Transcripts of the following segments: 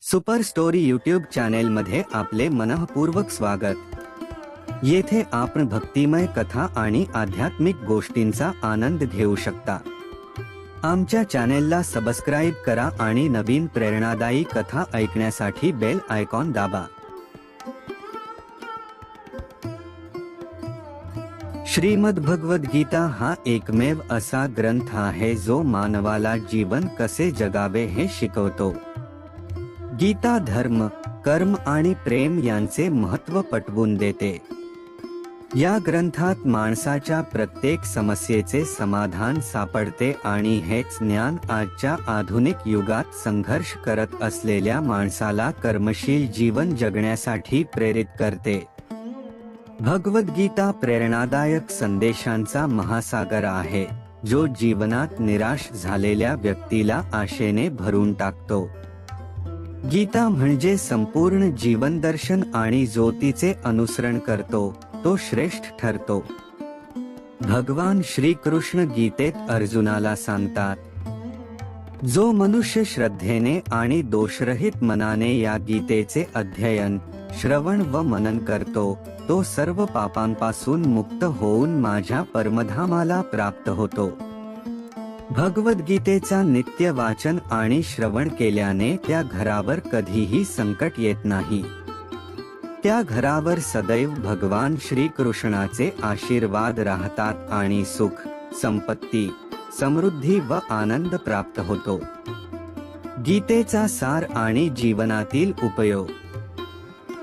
Super story YouTube channel मध्ये आपले मनःपूर्वक स्वागत। येथे आपण भक्तिमय कथा आणि आध्यात्मिक गोष्टींचा आनंद घेऊ शकता। आमच्या चॅनेलला सबस्क्राइब करा आणि नवीन प्रेरणादायी कथा ऐकण्यासाठी बेल आयकॉन दाबा। श्रीमद्भगवद्गीता हा एकमेव असा ग्रंथ आहे जो मानवाला जीवन कसे जगावे हे शिकवतो। गीता धर्म, कर्म आणि प्रेम यांचे महत्त्व पटवून देते। या ग्रंथात माणसाच्या प्रत्येक समस्येचे समाधान सापडते आणि हेच ज्ञान आजच्या आधुनिक युगात संघर्ष करत असलेल्या माणसाला कर्मशील जीवन जगण्यासाठी प्रेरित करते। भगवद्गीता प्रेरणादायक संदेशांचा महासागर आहे, जो जीवनात निराश झालेल्या व्यक्तीला आशेने भरून टाकतो। गीता म्हणजे संपूर्ण जीवनदर्शन आणि जो तिचे अनुसरण करतो तो श्रेष्ठ ठरतो। भगवान श्री कृष्ण गीतेत अर्जुनाला सांगतात, जो मनुष्य श्रद्धेने आणि दोषरहित मनाने या गीतेचे अध्ययन, श्रवण व मनन करतो, तो सर्व पापांपासून मुक्त होऊन माझ्या परमधामाला प्राप्त होतो। भगवद्गीतेचा नित्य वाचन आणि श्रवण केल्याने त्या घरावर कधीही संकट येत नाही। त्या घरावर सदैव भगवान श्री कृष्णाचे आशीर्वाद राहतात आणि सुख, संपत्ती, समृद्धी व आनंद प्राप्त होतो। गीतेचा सार आणि जीवनातील उपयोग।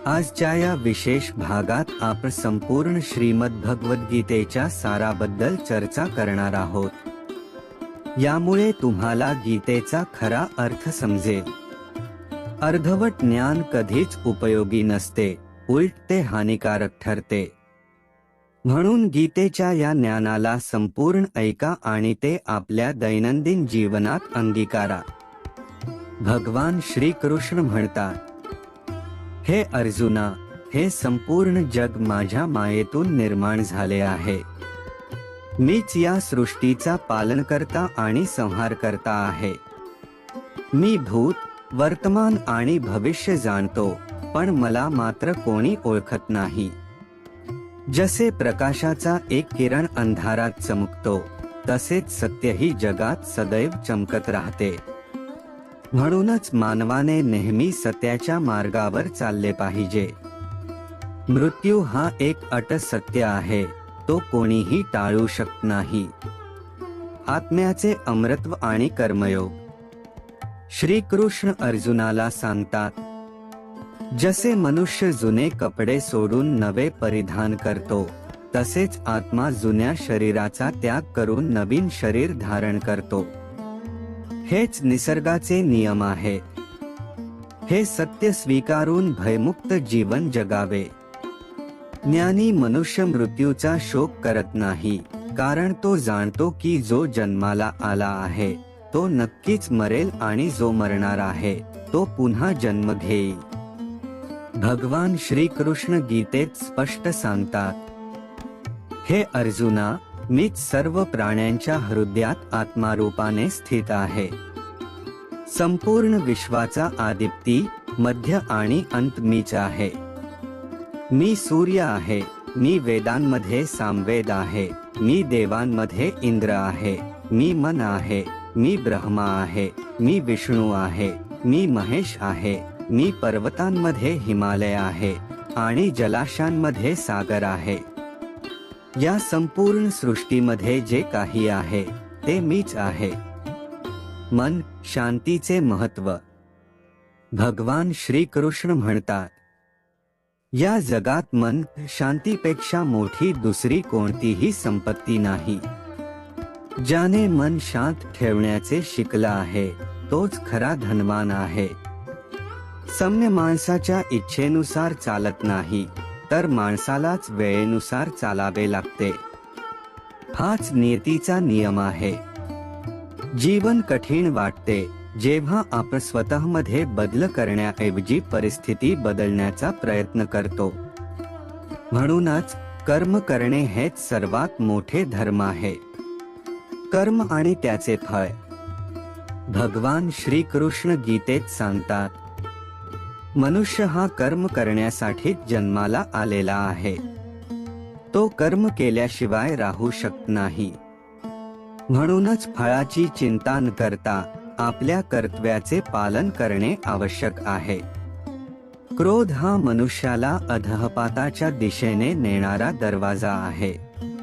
आजच्या या विशेष भागात आपण संपूर्ण श्रीमद्भगवद्गीतेच्या साराबद्दल चर्चा करणार आहोत। यामुळे तुम्हाला गीतेचा खरा अर्थ समजेल। अर्धवट ज्ञान कधीच उपयोगी नसते, उलट ते हानिकारक ठरते। म्हणून गीतेच्या या ज्ञानाला संपूर्ण ऐका आणि ते आपल्या दैनंदिन जीवनात अंगीकारा। भगवान श्री कृष्ण म्हणतात, हे अर्जुना, हे संपूर्ण जग माझ्या मायेतून निर्माण झाले आहे। मीच या सृष्टीचा पालनकर्ता आणि संहारकर्ता आहे। मी भूत, वर्तमान आणि भविष्य जाणतो, पण मला मात्र कोणी ओळखत नाही। जसे प्रकाशाचा एक किरण अंधारात चमकतो, तसेच सत्यही जगात सदैव चमकत राहते। म्हणूनच मानवाने नेहमी सत्याच्या मार्गावर चालले पाहिजे। मृत्यू हा एक अट सत्य आहे, तो कोणीही टाळू शकत नाही। आत्म्याचे अमरत्व आणि कर्मयोग। श्री कृष्ण अर्जुनाला सांगतात, जसे मनुष्य जुने कपडे सोडून नवे परिधान करतो, तसेच आत्मा जुन्या शरीराचा त्याग करून नवीन शरीर धारण करतो। हेच निसर्गाचे नियम आहेत। हे सत्य स्वीकारून भयमुक्त जीवन जगावे। ज्ञानी मनुष्य मृत्यूचा शोक करत नाही, कारण तो जाणतो की जो जन्माला आला आहे तो नक्कीच मरेल आणि जो मरणार आहे तो पुन्हा जन्म घेईल। भगवान श्री कृष्ण गीतेत स्पष्ट सांगतात, हे अर्जुना, मीच सर्व प्राण्यांच्या हृदयात आत्मारूपाने स्थित आहे। संपूर्ण विश्वाचा आदिप्ती, मध्य आणि अंत मीच आहे। मी सूर्य आहे, मी वेदांमध्ये सामवेद आहे, मी देवांमध्ये इंद्र आहे, मी मन आहे, मी ब्रह्मा आहे, मी विष्णू आहे, मी महेश आहे, मी पर्वतांमध्ये हिमालय आहे आणि जलाशयांमध्ये सागर आहे। या संपूर्ण सृष्टीमध्ये जे काही आहे ते मीच आहे। मन, शांतीचे महत्त्व। भगवान श्री कृष्ण म्हणतात, या जगात मन शांतीपेक्षा मोठी दुसरी कोणतीही संपत्ती नाही। ज्याने मन शांत ठेवण्याचे शिकला आहे तोच खरा धनवान आहे। सम्य माणसाच्या इच्छेनुसार चालत नाही, तर माणसालाच वेळेनुसार चालावे लागते। हाच नियतीचा नियम आहे। जीवन कठीण वाटते जेव्हा आपण स्वतःमध्ये बदल करण्याऐवजी परिस्थिती बदलण्याचा प्रयत्न करतो। म्हणूनच कर्म करणे हेच सर्वात मोठे धर्म आहे। कर्म आणि त्याचे फळ। भगवान श्री कृष्ण गीतेत सांगतात, मनुष्य हा कर्म करण्यासाठी जन्माला आलेला आहे. तो कर्म केल्याशिवाय राहू शकत नाही. म्हणूनच फळाची चिंता न करता आपल्या कर्तव्याचे पालन करणे आवश्यक आहे. क्रोध हा मनुष्याला अधःपाताच्या दिशेने नेणारा दरवाजा आहे.